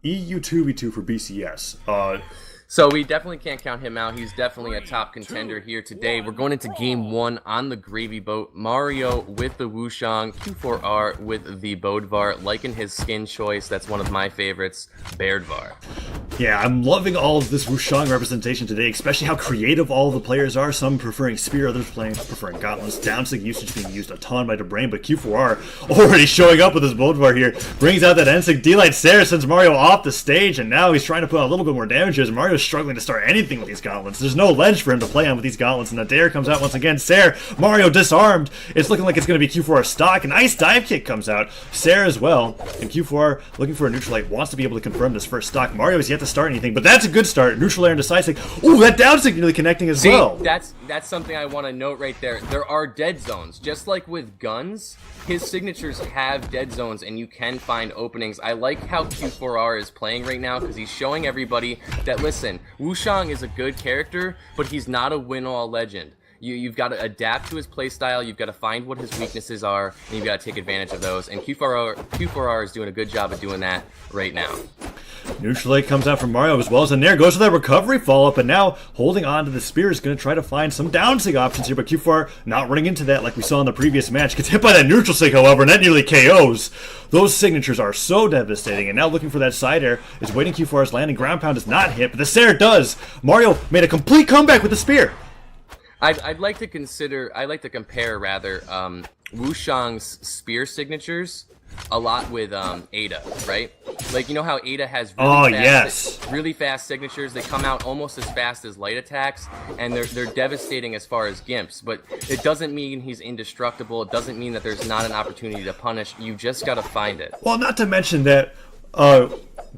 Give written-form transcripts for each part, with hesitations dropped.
GCEU009 for BCS. So we definitely can't count him out. He's definitely a top contender here today. We're going into game 1 on the gravy boat. Mario with the Shang, q4r with the Bodvar, liking his skin choice. That's one of my favorites, Bodvar. Yeah, I'm loving all of this Shang representation today, especially how creative all the players are. Some preferring Spear, others preferring Gauntlets. Downsig usage being used a ton by DeBrain, but q4r already showing up with his Bodvar here. Brings out that N-Sig. D-Light Sarah sends Mario off the stage, and now he's trying to put a little bit more damage as Mario's struggling to start anything with these Gauntlets. There's no ledge for him to play on with these Gauntlets, and Adair comes out once again. Sarah, Mario disarmed. It's looking like it's going to be q4r stock. A nice dive kick comes out. Sarah as well, and q4r looking for a neutral light, wants to be able to confirm this first stock. Mario has yet to start anything, but that's a good start. Neutral air into side stick. Ooh, that down stick nearly connecting as well. That's something I want to note right there. There are dead zones. Just like with guns, his signatures have dead zones, and you can find openings. I like how q4r is playing right now, because he's showing everybody that, listen, Shang is a good character, but he's not a win-all legend. You've got to adapt to his playstyle, you've got to find what his weaknesses are, and you've got to take advantage of those. And q4r is doing a good job of doing that right now. Neutral light comes out from Mario as well as Nair goes for that recovery follow-up, and now holding on to the spear is going to try to find some downsig options here, but q4r not running into that like we saw in the previous match. Gets hit by that neutral sig, however, and that nearly KOs. Those signatures are so devastating, and now looking for that side air is waiting. q4r's landing. Ground pound is not hit, but the Sarah does. Mario made a complete comeback with the spear. I'd like to compare Wu Shang's spear signatures a lot with Ada, right? Like, you know how Ada has really fast signatures. They come out almost as fast as light attacks, and they're devastating as far as gimps. But it doesn't mean he's indestructible. It doesn't mean that there's not an opportunity to punish. You just gotta find it. Well, not to mention that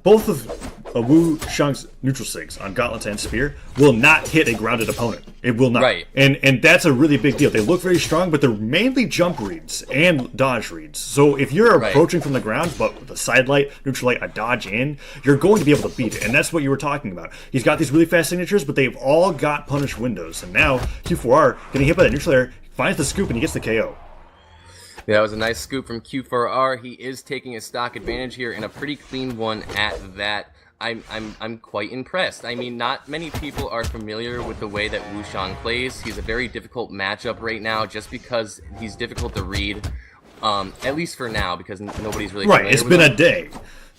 both of Wu Shang's neutral sigs on Gauntlets and Spear will not hit a grounded opponent. It will not. Right. And that's a really big deal. They look very strong, but they're mainly jump reads and dodge reads. So if you're approaching from the ground, but with a side light, neutral light, a dodge in, you're going to be able to beat it. And that's what you were talking about. He's got these really fast signatures, but they've all got punish windows. And now q4r getting hit by the neutral air, finds the scoop, and he gets the KO. Yeah, that was a nice scoop from q4r. He is taking a stock advantage here, and a pretty clean one at that. I'm quite impressed. I mean, not many people are familiar with the way that Wu Shang plays. He's a very difficult matchup right now, just because he's difficult to read. At least for now, because nobody's really familiar It's with been him. a day.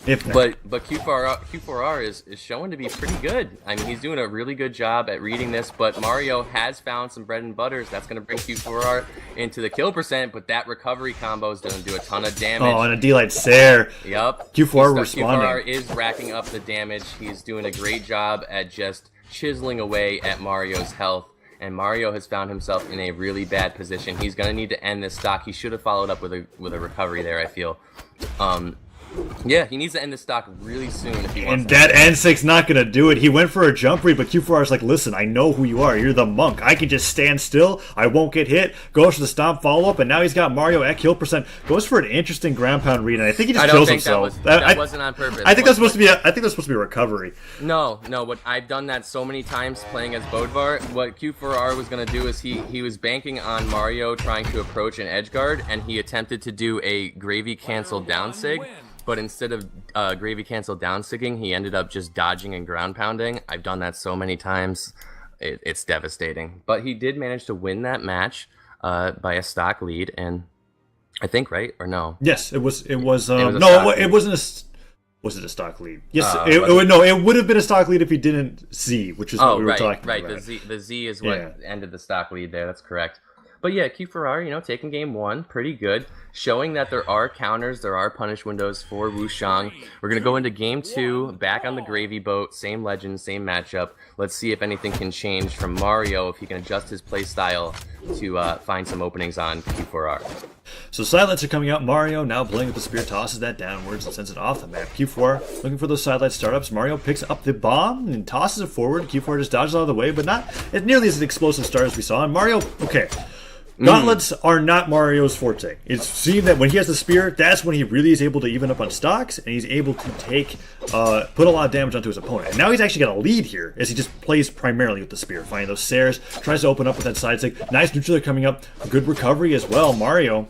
But q4r is showing to be pretty good. I mean, he's doing a really good job at reading this, but Mario has found some bread and butters. That's going to bring q4r into the kill percent, but that recovery combo is going to do a ton of damage. Oh, and a D-Light Sarah. Yep. q4r responding. q4r is racking up the damage. He's doing a great job at just chiseling away at Mario's health. And Mario has found himself in a really bad position. He's going to need to end this stock. He should have followed up with a recovery there, I feel. Yeah, he needs to end the stock really soon if he wants. And that N6's not going to do it. He went for a jump read, but q4r's like, listen, I know who you are. You're the monk. I can just stand still. I won't get hit. Goes for the stomp follow-up, and now he's got Mario at kill percent. Goes for an interesting ground pound read, and I think he just kills himself. That wasn't on purpose. I think that's supposed to be a recovery. No. What I've done that so many times playing as Bodvar. What q4r was going to do is he was banking on Mario trying to approach an edge guard, and he attempted to do a gravy cancel down sig. But instead of gravy cancel down sigging, he ended up just dodging and ground pounding. I've done that so many times. It's devastating. But he did manage to win that match by a stock lead, and I think, right? Or no? Yes, it was. It wasn't Was it a stock lead? Yes. It would have been a stock lead if he didn't Z, which is what we were talking about. The Z is what ended the stock lead there. That's correct. But yeah, q4r, taking game 1, pretty good. Showing that there are counters, there are punish windows for Wu Shang. We're going to go into game 2, back on the gravy boat, same legend, same matchup. Let's see if anything can change from Mario, if he can adjust his play style to find some openings on q4r. So sidelights are coming out. Mario now playing with the spear, tosses that downwards and sends it off the map. q4 looking for those sidelight startups. Mario picks up the bomb and tosses it forward. q4 just dodges out of the way, but not as nearly as an explosive start as we saw. And Mario, okay. Gauntlets are not Mario's forte. It's seen that when he has the spear, that's when he really is able to even up on stocks, and he's able to put a lot of damage onto his opponent. And now he's actually got a lead here, as he just plays primarily with the spear, finding those Sares, tries to open up with that side stick. Nice neutral coming up, a good recovery as well. Mario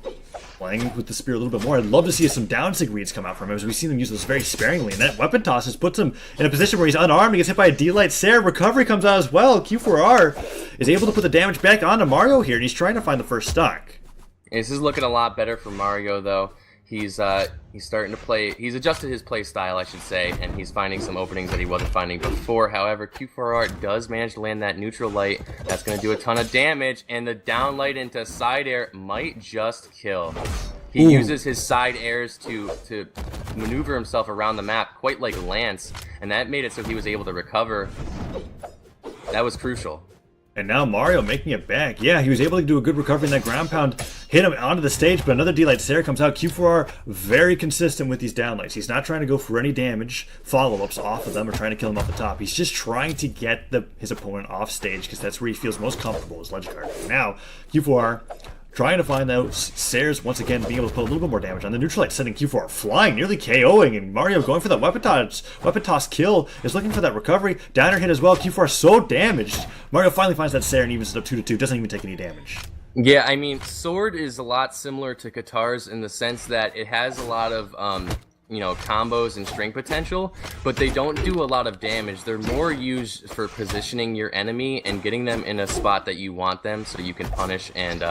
playing with the spear a little bit more. I'd love to see some down sig reads come out from him, as we've seen him use those very sparingly. And that weapon tosses puts him in a position where he's unarmed. He gets hit by a D-Light Sarah. Recovery comes out as well. Q4R is able to put the damage back onto Mario here, and he's trying to find the first stock. This is looking a lot better for Mario, though. He's starting to play. He's adjusted his play style, I should say, and he's finding some openings that he wasn't finding before. However, Q4R does manage to land that neutral light. That's going to do a ton of damage, and the down light into side air might just kill. He uses his side airs to maneuver himself around the map, quite like Lance, and that made it so he was able to recover. That was crucial. And now Mario making it back. Yeah, he was able to do a good recovery in that ground pound, hit him onto the stage, but another D-Light Sarah comes out. Q4R very consistent with these downlights. He's not trying to go for any damage follow-ups off of them or trying to kill him off the top. He's just trying to get his opponent off stage because that's where he feels most comfortable as ledge guard. Now, Q4R trying to find out Sayers once again being able to put a little bit more damage on the neutral light, sending Q4 flying, nearly KOing, and Mario going for that weapon toss kill, is looking for that recovery. Downer hit as well. Q4 so damaged. Mario finally finds that Sarah and evens it up 2-2. Doesn't even take any damage. Yeah, I mean, Sword is a lot similar to Guitars in the sense that it has a lot of combos and string potential, but they don't do a lot of damage. They're more used for positioning your enemy and getting them in a spot that you want them so you can punish and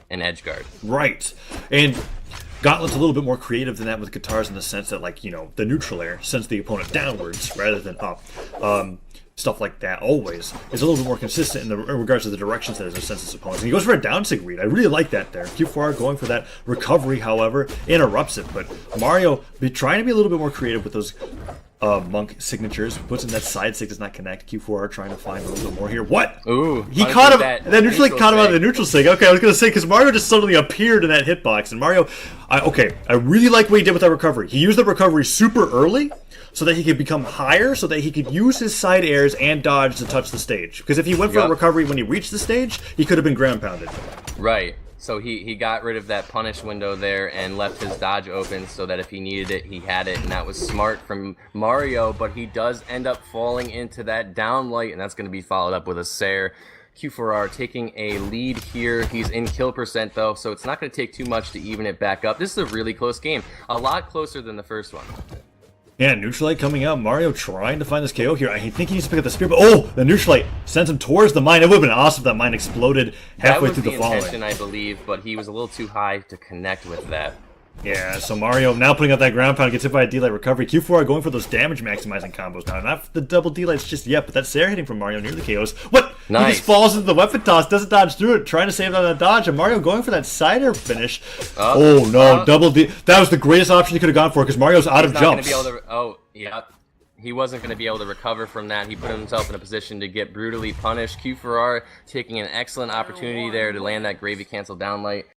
edge guard. Right. And Gauntlet's a little bit more creative than that with Guitars in the sense that, like, the neutral air sends the opponent downwards rather than up. Stuff like that always is a little bit more consistent in regards to the directions that it sends its opponents. And he goes for a down sig read. I really like that there. Q4R going for that recovery, however, interrupts it. But Mario trying to be a little bit more creative with those monk signatures. Puts in that side sig, does not connect. Q4R trying to find a little bit more here. What? Ooh, he caught him. That neutral caught him out of the neutral sig. Okay, I was going to say, because Mario just suddenly appeared in that hitbox. And Mario, I really like what he did with that recovery. He used the recovery super early, so that he could become higher, so that he could use his side airs and dodge to touch the stage. Because if he went for a recovery when he reached the stage, he could have been ground pounded. Right. So he got rid of that punish window there and left his dodge open so that if he needed it, he had it. And that was smart from Mario, but he does end up falling into that down light, and that's going to be followed up with a Sair. Q4R taking a lead here. He's in kill percent, though, so it's not going to take too much to even it back up. This is a really close game. A lot closer than the first one. Yeah, neutral light coming out. Mario trying to find this KO here. I think he needs to pick up the spear, but the neutral light sends him towards the mine. It would have been awesome if that mine exploded halfway through the fall. That was the intention, I believe, but he was a little too high to connect with that. Yeah, so Mario now putting up that ground pound, gets hit by a D-Light recovery. Q4R going for those damage maximizing combos now. Not the double D-Lights just yet, but that Sarah hitting from Mario near the KOs. What? Nice. He just falls into the weapon toss, doesn't dodge through it, trying to save that on a dodge, and Mario going for that side air finish. Oh no, double D. That was the greatest option he could have gone for because Mario's out of jumps. He wasn't going to be able to recover from that. He put himself in a position to get brutally punished. Q4R taking an excellent opportunity there to land that gravy cancel down light.